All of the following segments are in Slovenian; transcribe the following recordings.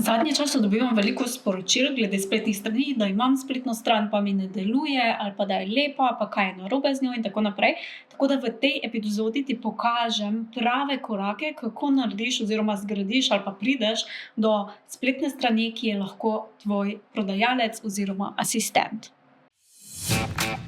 Zadnje čase dobivam veliko sporočil glede spletnih strani, da imam spletno stran, pa mi ne deluje, ali pa da je lepa, pa kaj je narobe z njo in tako naprej. Tako da v tej epizodi ti pokažem prave korake, kako narediš oziroma zgradiš ali pa prideš do spletne strani, ki je lahko tvoj prodajalec oziroma asistent.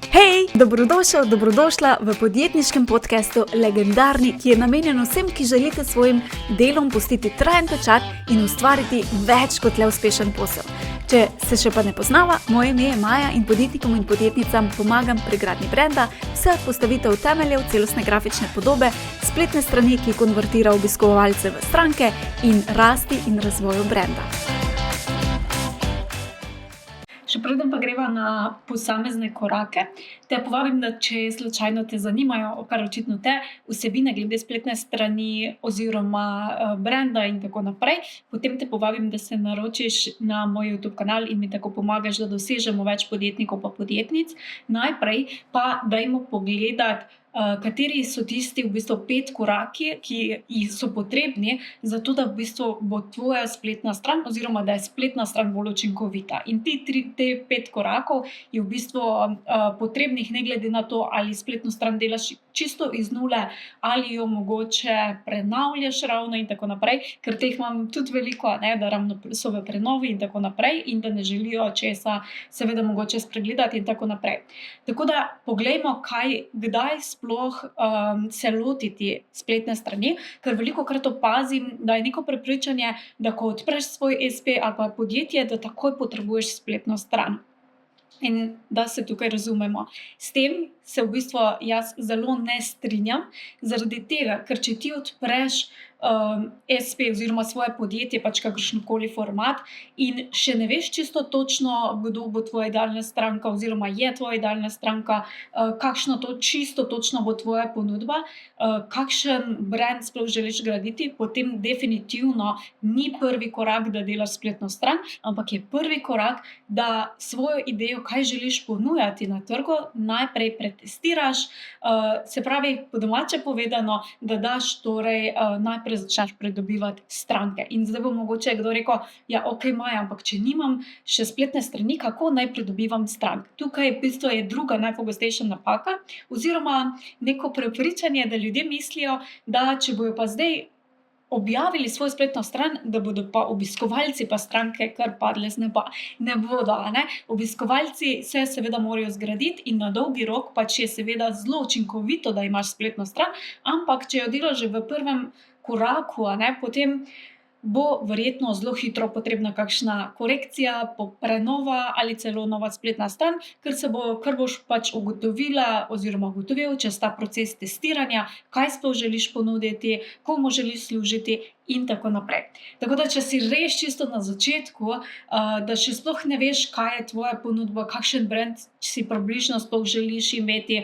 Hej, dobrodošel, dobrodošla v podjetniškem podcastu Legendarni, ki je namenjen vsem, ki želite svojim delom pustiti trajen pečat in ustvariti več kot le uspešen posel. Če se še pa ne poznava, moje ime je Maja in podjetnikom in podjetnicam pomagam pri gradnji brenda, vse od postavitev temeljev celostne grafične podobe, spletne strani, ki konvertira obiskovalce v stranke in rasti in razvoju brenda. Še preden pa greva na posamezne korake, te povabim, da če slučajno te zanimajo, kar očitno te, vsebine glede spletne strani oziroma brenda in tako naprej, potem te povabim, da se naročiš na moj YouTube kanal in mi tako pomagaš, da dosežemo več podjetnikov pa podjetnic. Najprej pa dajmo pogledati, kateri so tisti v bistvu 5 koraki, ki so potrebni za to, da v bistvu bo tvoja spletna stran oziroma da je spletna stran bolj učinkovita. In te 5 korakov je v bistvu potrebnih ne glede na to, ali spletno stran delaš čisto iz nule ali jo mogoče prenavljaš ravno in tako naprej, ker teh imam tudi veliko, da ravno so v prenovi in tako naprej in da ne želijo česa seveda mogoče spregledati in tako naprej. Tako da poglejmo, kdaj sploh se lotiti spletne strani, ker velikokrat opazim, da je neko prepričanje, da ko odpreš svoj espe ali pa podjetje, da takoj potrebuješ spletno stran. In da se tukaj razumemo. S tem se v bistvu jaz zelo ne strinjam, zaradi tega, ker če ti odpreš espe oziroma svoje podjetje, pač kakršenkoli format, in še ne veš čisto točno, kdo bo tvoja idealna stranka oziroma je tvoja idealna stranka, kakšna čisto točno bo tvoja ponudba, kakšen brand sploh želiš graditi, potem definitivno ni prvi korak, da delaš spletno stran, ampak je prvi korak, da svojo idejo, kaj želiš ponujati na trgu, najprej pretestiraš, se pravi, po domače povedano, da daš torej najprej začneš pridobivati stranke. In zdaj bo mogoče kdo rekel, ja, okej, Maja, ampak če nimam še spletne strani, kako naj pridobivam strank? Tukaj v bistvu je druga najpogostejša napaka oziroma neko prepričanje, da ljudje mislijo, da če bojo pa zdaj objavili svojo spletno stran, da bodo pa obiskovalci pa stranke kar padle z neba. Ne bodo, Obiskovalci se seveda morajo zgraditi in na dolgi rok pač je seveda zelo učinkovito, da imaš spletno stran, ampak če jo delaš že v prvem koraku, potem bo verjetno zelo hitro potrebna kakšna korekcija, prenova ali celo nova spletna stran, ker boš pač ugotovila oziroma ugotovil čez ta proces testiranja, kaj sploh želiš ponuditi, komu želiš služiti in tako naprej. Tako da, če si res čisto na začetku, da še sploh ne veš, kaj je tvoja ponudba, kakšen brand si približno sploh želiš imeti,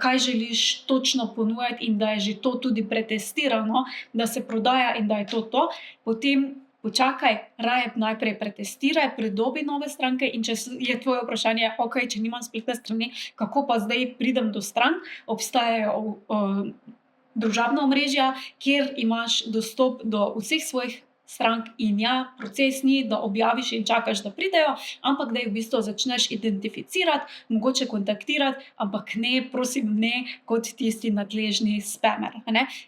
kaj želiš točno ponujati in da je že to tudi pretestirano, da se prodaja in da je to, potem počakaj, raje najprej pretestiraj, pridobi nove stranke in če je tvoje vprašanje, okej, če nimam spletne strani, kako pa zdaj pridem do strank, obstajajo družabna omrežja, kjer imaš dostop do vseh svojih strank in ja, proces ni, da objaviš in čakaš, da pridejo, ampak da jih v bistvu začneš identificirati, mogoče kontaktirati, ampak ne, prosim, ne kot tisti nadležni spamer.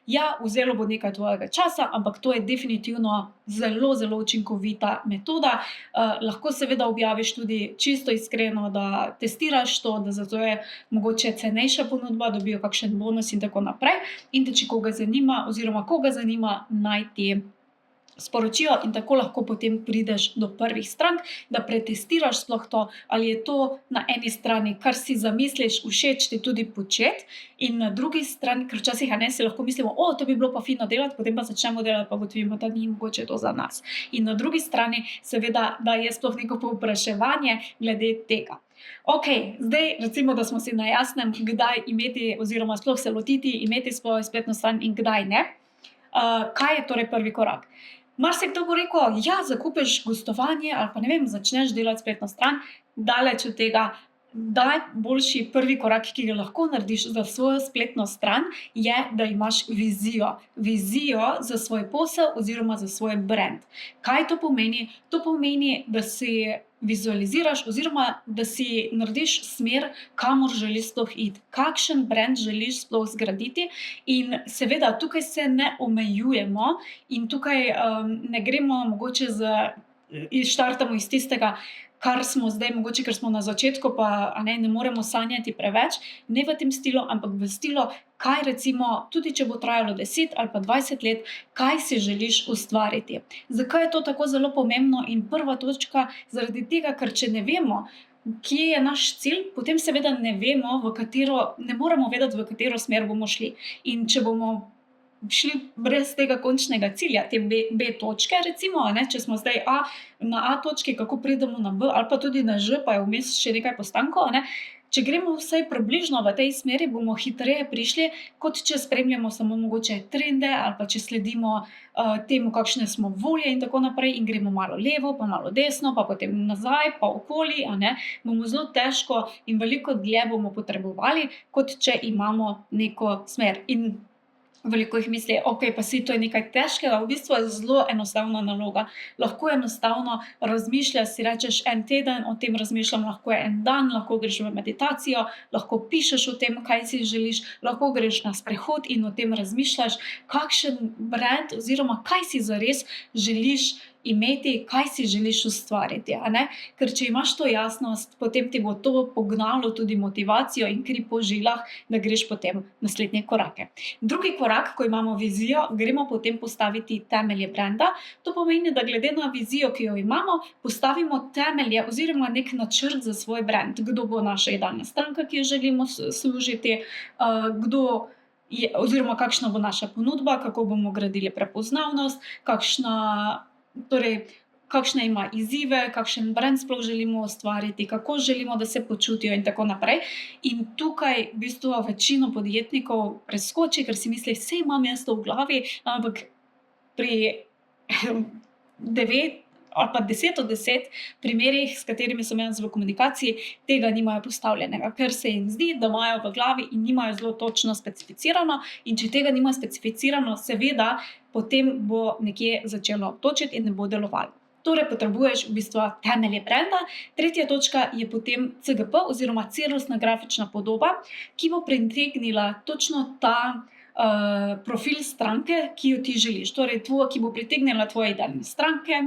Ja, vzelo bo nekaj tvojega časa, ampak to je definitivno zelo, zelo učinkovita metoda. Lahko seveda objaviš tudi čisto iskreno, da testiraš to, da zato je mogoče cenejša ponudba, dobijo kakšen bonus in tako naprej. In da če koga zanima, naj ti sporočijo in tako lahko potem prideš do prvih strank, da pretestiraš sploh to, ali je to na eni strani, kar si zamisliš, všeč ti tudi početi, in na drugi strani, ker včasih si lahko mislimo, to bi bilo pa fino delati, potem pa začnemo delati, pa ugotovimo, da ni mogoče to za nas. In na drugi strani, seveda, da je sploh neko povpraševanje glede tega. Okej, zdaj recimo, da smo si na jasnem, kdaj imeti oziroma sploh se lotiti, imeti svojo spletno stran in kdaj ne. Kaj je torej prvi korak? Marsikdo bo rekel, ja, zakupiš gostovanje ali pa ne vem, začneš delati spletno stran, daleč od tega. najboljši prvi korak, ki ga lahko narediš za svojo spletno stran, je, da imaš vizijo. Vizijo za svoj posel oziroma za svoj brand. Kaj to pomeni? To pomeni, da si vizualiziraš oziroma da si narediš smer, kamor želiš sploh iti, kakšen brand želiš sploh zgraditi. In seveda tukaj se ne omejujemo in tukaj ne gremo mogoče štartamo iz tistega, kar smo zdaj, mogoče ker smo na začetku, pa ne moremo sanjati preveč, ne v tem stilu, ampak v stilu, kaj recimo, tudi če bo trajalo 10 ali pa 20 let, kaj si želiš ustvariti. Zakaj je to tako zelo pomembno? In prva točka, zaradi tega, ker če ne vemo, kje je naš cilj, potem seveda ne moremo vedeti, v katero smer bomo šli. In če bomo šli brez tega končnega cilja, te B točke recimo, če smo zdaj na A točki, kako pridemo na B, ali pa tudi na Ž, pa je vmes še nekaj postankov, če gremo vsaj približno v tej smeri, bomo hitreje prišli, kot če spremljamo samo mogoče trende, ali pa če sledimo temu, kakšne smo volje in tako naprej, in gremo malo levo, pa malo desno, pa potem nazaj, pa okoli, bomo zelo težko in veliko dlje bomo potrebovali, kot če imamo neko smer. In veliko jih misli, pa saj to je nekaj težkega, v bistvu je zelo enostavna naloga. Lahko enostavno razmišljaš, si rečeš, en teden o tem razmišljam, lahko je en dan, lahko greš v meditacijo, lahko pišeš o tem, kaj si želiš, lahko greš na sprehod in o tem razmišljaš, kakšen brand oziroma kaj si zares želiš imeti, kaj si želiš ustvariti. Ker če imaš to jasnost, potem ti bo to pognalo tudi motivacijo in kri po žilah, da greš potem naslednje korake. Drugi korak, ko imamo vizijo, gremo potem postaviti temelje brenda. To pomeni, da glede na vizijo, ki jo imamo, postavimo temelje oziroma nek načrt za svoj brand. Kdo bo naša idealna stranka, ki jo želimo služiti, oziroma kakšna bo naša ponudba, kako bomo gradili prepoznavnost, kakšne ima izzive, kakšen brand sploh želimo ustvariti, kako želimo, da se počutijo in tako naprej. In tukaj v bistvu večino podjetnikov preskoči, ker si misli, saj imam jaz to v glavi, ampak pri 9 ali pa 10 od 10 primerih, s katerimi sem jaz v komunikaciji, tega nimajo postavljenega, ker se jim zdi, da imajo v glavi in nimajo zelo točno specificirano. In če tega nimajo specificirano, seveda potem bo nekje začelo točiti in ne bo delovalo. Torej potrebuješ v bistvu temelje brenda. Tretja točka je potem CGP oziroma celostna grafična podoba, ki bo pritegnila točno ta profil stranke, ki jo ti želiš. Torej, ki bo pritegnila tvoje idealne stranke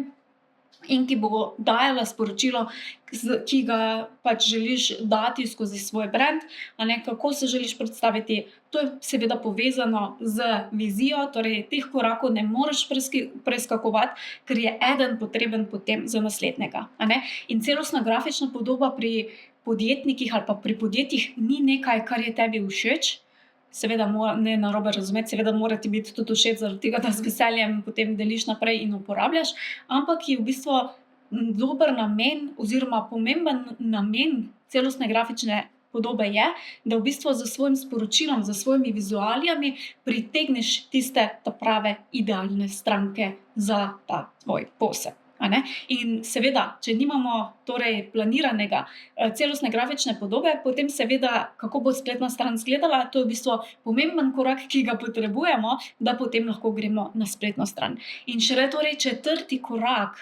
in ki bo dajala sporočilo, ki ga pač želiš dati skozi svoj brand, kako se želiš predstaviti. To je seveda povezano z vizijo, torej teh korakov ne moreš preskakovati, ker je eden potreben potem za naslednjega. In celostna grafična podoba pri podjetnikih ali pa pri podjetjih ni nekaj, kar je tebi všeč. Seveda ne narobe razumeti, seveda mora ti biti tudi všeč, zaradi tega, da z veseljem potem deliš naprej in uporabljaš, ampak je v bistvu dober namen oziroma pomemben namen celostne grafične podobe je, da v bistvu za svojim sporočilom, za svojimi vizualijami pritegneš tiste prave idealne stranke za ta tvoj posel. In seveda, če nimamo torej planiranega celostne grafične podobe, potem seveda, kako bo spletna stran izgledala, to je v bistvu pomemben korak, ki ga potrebujemo, da potem lahko gremo na spletno stran. In šele torej četrti korak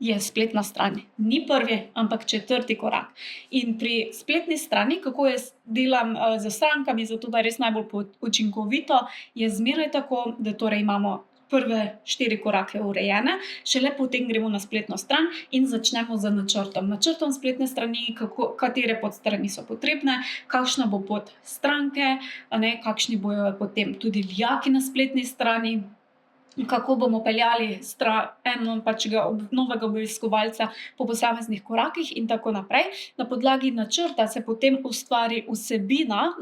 je spletna stran. Ni prvi, ampak četrti korak. In pri spletni strani, kako jaz delam z strankami, zato da je res najbolj učinkovito, je zmeraj tako, da torej imamo prve 4 korake urejene, šele potem gremo na spletno stran in začnemo z načrtom spletne strani, katere podstrani so potrebne, kakšna bo pot stranke, kakšni bojo potem tudi vijaki na spletni strani, kako bomo peljali novega obiskovalca po posameznih korakih in tako naprej. Na podlagi načrta se potem ustvari vsebina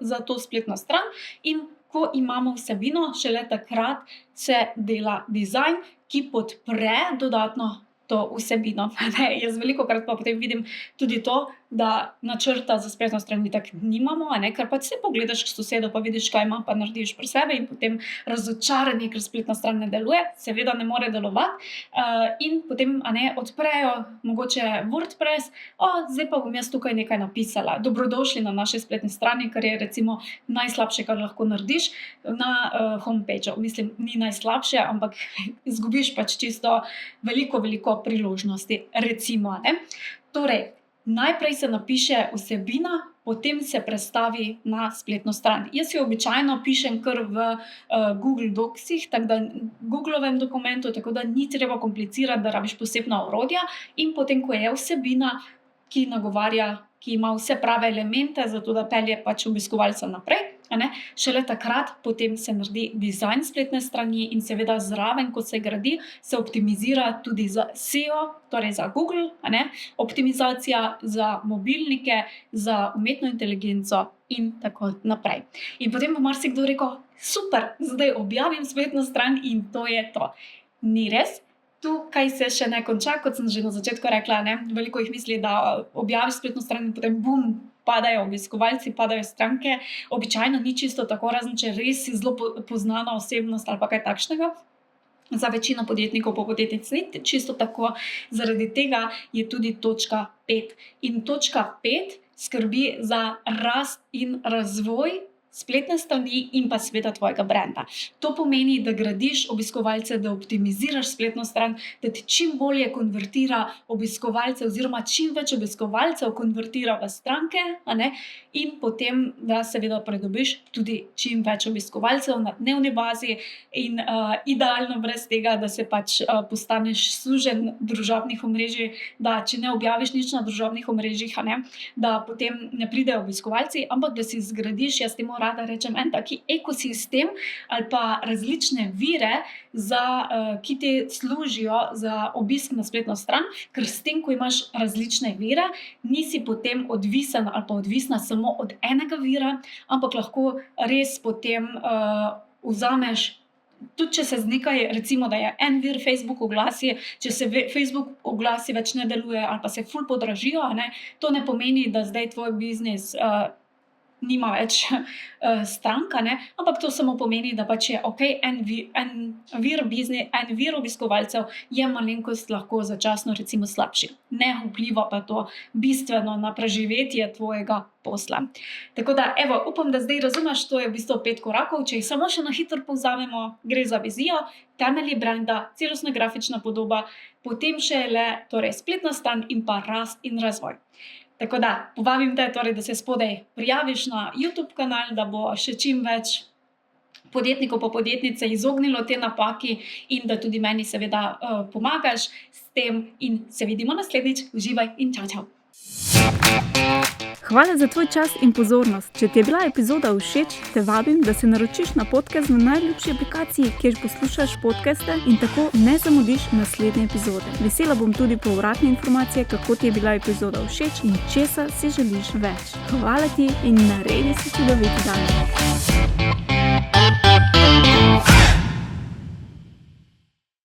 za to spletno stran in ko imamo vsebino, šele takrat se dela dizajn, ki podpre dodatno to vsebino. Jaz velikokrat pa potem vidim tudi to, da načrta za spletno stran itak nimamo, ker pač se pogledaš k sosedu, pa vidiš, kaj ima, pa narediš pri sebi in potem razočarani, ker spletna stran ne deluje, seveda ne more delovati. In potem odprejo mogoče WordPress, zdaj pa bom jaz tukaj nekaj napisala. Dobrodošli na naši spletni strani, kar je recimo najslabše, kar lahko narediš na homepageu. Mislim, ni najslabše, ampak izgubiš pač čisto veliko priložnosti, recimo. Torej, najprej se napiše vsebina, potem se prestavi na spletno stran. Jaz jo običajno pišem kar v Google Docsih, tako da Googlovem dokumentu, tako da ni treba komplicirati, da rabiš posebna orodja, in potem, ko je vsebina, ki nagovarja, ki ima vse prave elemente, zato da pelje pač obiskovalca naprej, šele takrat potem se naredi dizajn spletne strani in seveda zraven, ko se gradi, se optimizira tudi za SEO, torej za Google, optimizacija za mobilnike, za umetno inteligenco in tako naprej. In potem bo marsikdo rekel, super, zdaj objavim spletno stran in to je to. Ni res. Tukaj se še ne konča, kot sem že na začetku rekla, veliko jih misli, da objaviš spletno stran in potem bum, padajo obiskovalci, padajo stranke. Običajno ni čisto tako, razen če res si zelo poznana osebnost ali pa kaj takšnega. Za večino podjetnikov pa podjetnic ni čisto tako, zaradi tega je tudi točka 5. In točka 5 skrbi za rast in razvoj spletne strani in pa seveda tvojega brenda. To pomeni, da gradiš obiskovalce, da optimiziraš spletno stran, da ti čim bolje konvertira obiskovalce oziroma čim več obiskovalcev konvertira v stranke, in potem, da seveda pridobiš tudi čim več obiskovalcev na dnevni bazi in idealno brez tega, da se pač postaneš suženj družabnih omrežij, da če ne objaviš nič na družabnih omrežjih, da potem ne pridejo obiskovalci, ampak da si zgradiš, jaz temu rada rečem, en taki ekosistem ali pa različne vire, ki ti služijo za obisk na spletno stran, ker s tem, ko imaš različne vire, nisi potem odvisen ali pa odvisna samo od enega vira, ampak lahko res potem vzameš, tudi če se z nekaj, recimo, da je en vir Facebook oglasi, če se Facebook oglasi več ne deluje ali pa se ful podražijo, to ne pomeni, da zdaj tvoj biznis nima več stranka, ampak to samo pomeni, da pač je en vir obiskovalcev je malenkost lahko začasno recimo slabši. Ne vpliva pa to bistveno na preživetje tvojega posla. Tako da, upam, da zdaj razumeš, to je v bistvu 5 korakov, če jih samo še na hitro povzamemo, gre za vizijo, temelji brenda, celostna grafična podoba, potem šele torej spletna stran in pa rast in razvoj. Tako da, povabim te, torej, da se spodaj prijaviš na YouTube kanal, da bo še čim več podjetnikov pa podjetnice izognilo te napaki in da tudi meni seveda pomagaš s tem in se vidimo naslednjič. Uživaj in čau. Hvala za tvoj čas in pozornost. Če ti je bila epizoda všeč, te vabim, da se naročiš na podcast na najljubši aplikaciji, kjer poslušaš podcaste in tako ne zamudiš naslednje epizode. Vesela bom tudi povratne informacije, kako ti je bila epizoda všeč in česa si želiš več. Hvala ti in naredi si čudovit dan.